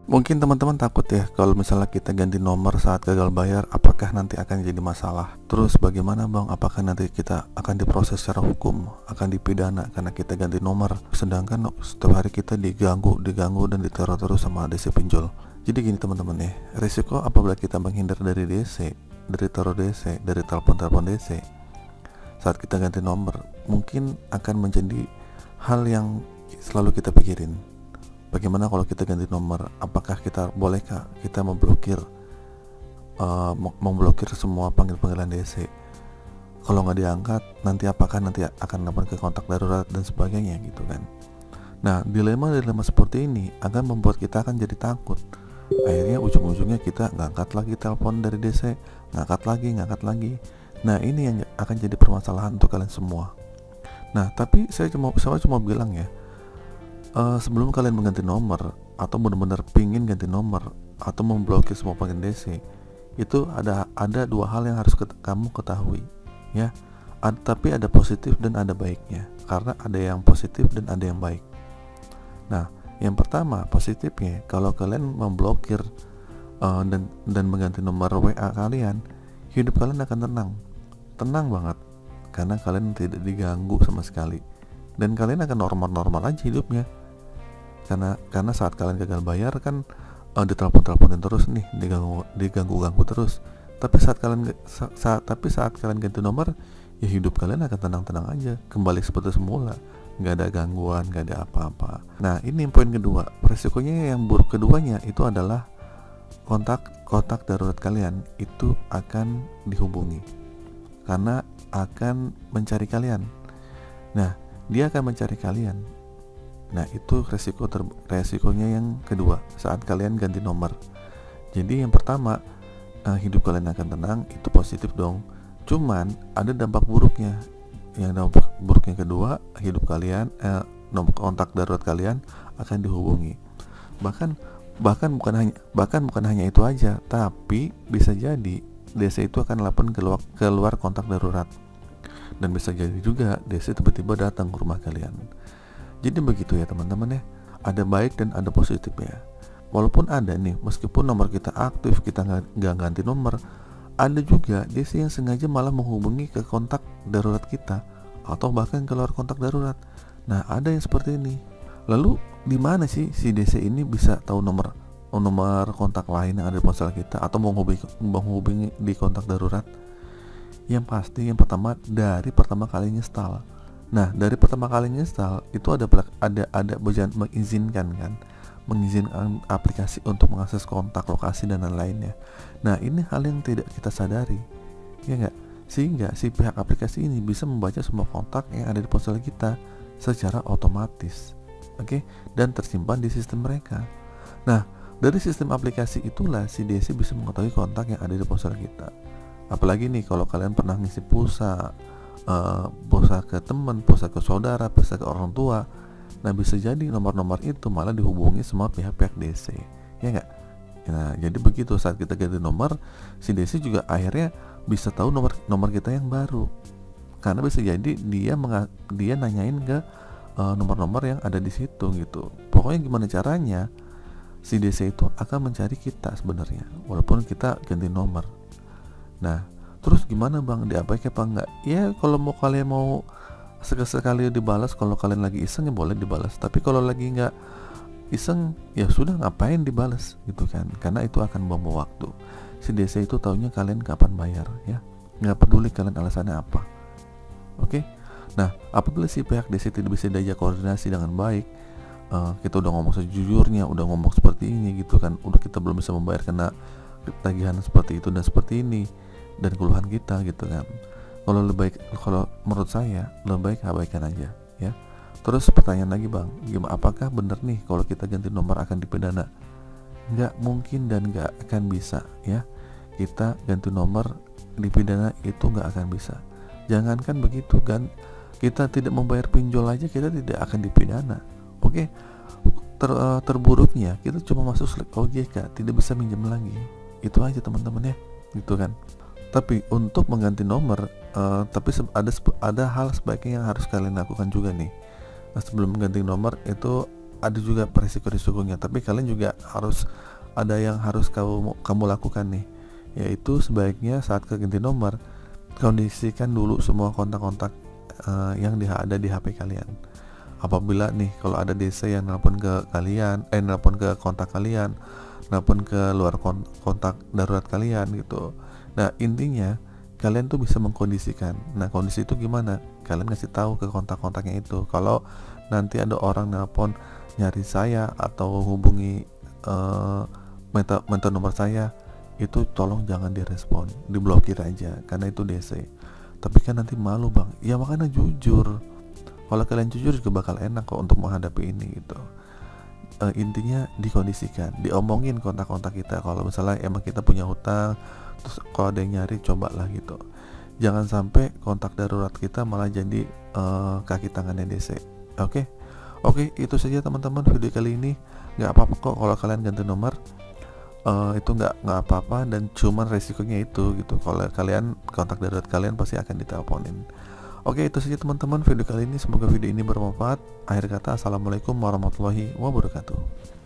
Mungkin teman-teman takut ya kalau misalnya kita ganti nomor saat gagal bayar, apakah nanti akan jadi masalah? Terus bagaimana bang? Apakah nanti kita akan diproses secara hukum, akan dipidana karena kita ganti nomor? Sedangkan setiap hari kita diganggu dan diteror terus sama DC pinjol. Jadi gini teman-teman ya, risiko apabila kita menghindar dari DC, dari teror DC, dari telepon-telepon DC saat kita ganti nomor, mungkin akan menjadi hal yang selalu kita pikirin. Bagaimana kalau kita ganti nomor? Apakah kita bolehkah kita memblokir semua panggilan DC? Kalau nggak diangkat, nanti apakah nanti akan lapor ke kontak darurat dan sebagainya gitu kan? Nah, dilema seperti ini akan membuat kita akan jadi takut. Akhirnya ujung-ujungnya kita ngangkat lagi telepon dari DC, ngangkat lagi. Nah, ini yang akan jadi permasalahan untuk kalian semua. Nah, tapi saya cuma bilang ya, sebelum kalian mengganti nomor atau benar-benar pingin ganti nomor atau memblokir semua panggilan DC, itu ada dua hal yang harus kamu ketahui ya. Tapi ada positif dan ada baiknya, karena ada yang positif dan ada yang baik. Nah, yang pertama positifnya, kalau kalian memblokir dan mengganti nomor WA kalian, hidup kalian akan tenang banget, karena kalian tidak diganggu sama sekali dan kalian akan normal aja hidupnya. Karena saat kalian gagal bayar kan ditelepon-teleponin terus nih, diganggu terus. Tapi saat kalian ganti nomor, ya hidup kalian akan tenang-tenang aja, kembali seperti semula, nggak ada gangguan, nggak ada apa-apa. Nah, ini poin kedua. Resikonya yang buruk keduanya itu adalah kontak darurat kalian itu akan dihubungi, karena akan mencari kalian. Nah, dia akan mencari kalian. Nah, itu resikonya yang kedua saat kalian ganti nomor. Jadi yang pertama, hidup kalian akan tenang, itu positif dong. Cuman ada dampak buruknya. Yang dampak buruknya kedua, hidup kalian, nomor kontak darurat kalian akan dihubungi. Bahkan bukan hanya itu aja, tapi bisa jadi DC itu akan lapor keluar kontak darurat. Dan bisa jadi juga DC tiba-tiba datang ke rumah kalian. Jadi begitu ya teman-teman ya, ada baik dan ada positif ya. Walaupun ada nih, meskipun nomor kita aktif, kita nggak ganti nomor, ada juga DC yang sengaja malah menghubungi ke kontak darurat kita atau bahkan keluar kontak darurat. Nah, ada yang seperti ini. Lalu di mana sih si DC ini bisa tahu nomor kontak lain yang ada di ponsel kita atau menghubungi di kontak darurat? Yang pasti yang pertama dari pertama kali install. Nah, dari pertama kali install itu ada mengizinkan aplikasi untuk mengakses kontak, lokasi dan lain-lainnya. Nah, ini hal yang tidak kita sadari, ya nggak? Sehingga si pihak aplikasi ini bisa membaca semua kontak yang ada di ponsel kita secara otomatis, oke? Dan tersimpan di sistem mereka. Nah, dari sistem aplikasi itulah si DC bisa mengetahui kontak yang ada di ponsel kita. Apalagi nih kalau kalian pernah ngisi pulsa ke teman, pulsa ke saudara, pulsa ke orang tua. Nah, bisa jadi nomor-nomor itu malah dihubungi sama pihak-pihak DC, ya nggak? Nah, jadi begitu saat kita ganti nomor, si DC juga akhirnya bisa tahu nomor kita yang baru, karena bisa jadi dia nanyain ke nomor-nomor yang ada di situ gitu. Pokoknya gimana caranya si DC itu akan mencari kita sebenarnya, walaupun kita ganti nomor. Nah, terus gimana bang, diabaikan apa enggak? Ya kalau kalian mau sekali dibalas, kalau kalian lagi iseng ya boleh dibalas, tapi kalau lagi nggak iseng ya sudah, ngapain dibalas gitu kan, karena itu akan buang waktu. Si DC itu taunya kalian kapan bayar ya, nggak peduli kalian alasannya apa. Oke? Nah, apabila si pihak DC tidak bisa diajak koordinasi dengan baik, kita udah ngomong sejujurnya, udah ngomong seperti ini gitu kan, udah kita belum bisa membayar karena tagihan seperti itu dan seperti ini dan keluhan kita gitu kan. Kalau menurut saya lebih baik abaikan aja ya. Terus pertanyaan lagi bang, gimana, apakah benar nih kalau kita ganti nomor akan dipidana? Nggak mungkin dan nggak akan bisa ya. Kita ganti nomor dipidana itu nggak akan bisa. Jangankan begitu kan, kita tidak membayar pinjol aja kita tidak akan dipidana. Oke? Terburuknya kita cuma masuk OJK, tidak bisa minjem lagi. Itu aja teman-teman ya, gitu kan. Tapi untuk mengganti nomor, tapi ada hal sebaiknya yang harus kalian lakukan juga nih. Nah, sebelum mengganti nomor itu ada juga resiko-risikonya, tapi kalian juga harus ada yang harus kamu lakukan nih, yaitu sebaiknya saat ganti nomor kondisikan dulu semua kontak-kontak yang ada di HP kalian. Apabila nih kalau ada DC yang nelpon ke kalian, nelpon ke kontak kalian, nelpon ke luar kontak darurat kalian gitu. Nah intinya kalian tuh bisa mengkondisikan. Nah kondisi itu gimana? Kalian ngasih tahu ke kontak-kontaknya itu kalau nanti ada orang nelpon nyari saya atau hubungi minta nomor saya, itu tolong jangan direspon, diblokir aja karena itu DC. Tapi kan nanti malu bang, ya makanya jujur. Kalau kalian jujur juga bakal enak kok untuk menghadapi ini gitu. Intinya dikondisikan, diomongin kontak-kontak kita kalau misalnya emang kita punya hutang, terus kalau ada yang nyari cobalah gitu. Jangan sampai kontak darurat kita malah jadi kaki tangannya DC. Oke, itu saja teman-teman video kali ini. Nggak apa-apa kok kalau kalian ganti nomor, itu nggak apa-apa, dan cuman resikonya itu gitu. Kalau kalian kontak darurat kalian pasti akan diteleponin. Oke, itu saja teman-teman video kali ini. Semoga video ini bermanfaat. Akhir kata, assalamualaikum warahmatullahi wabarakatuh.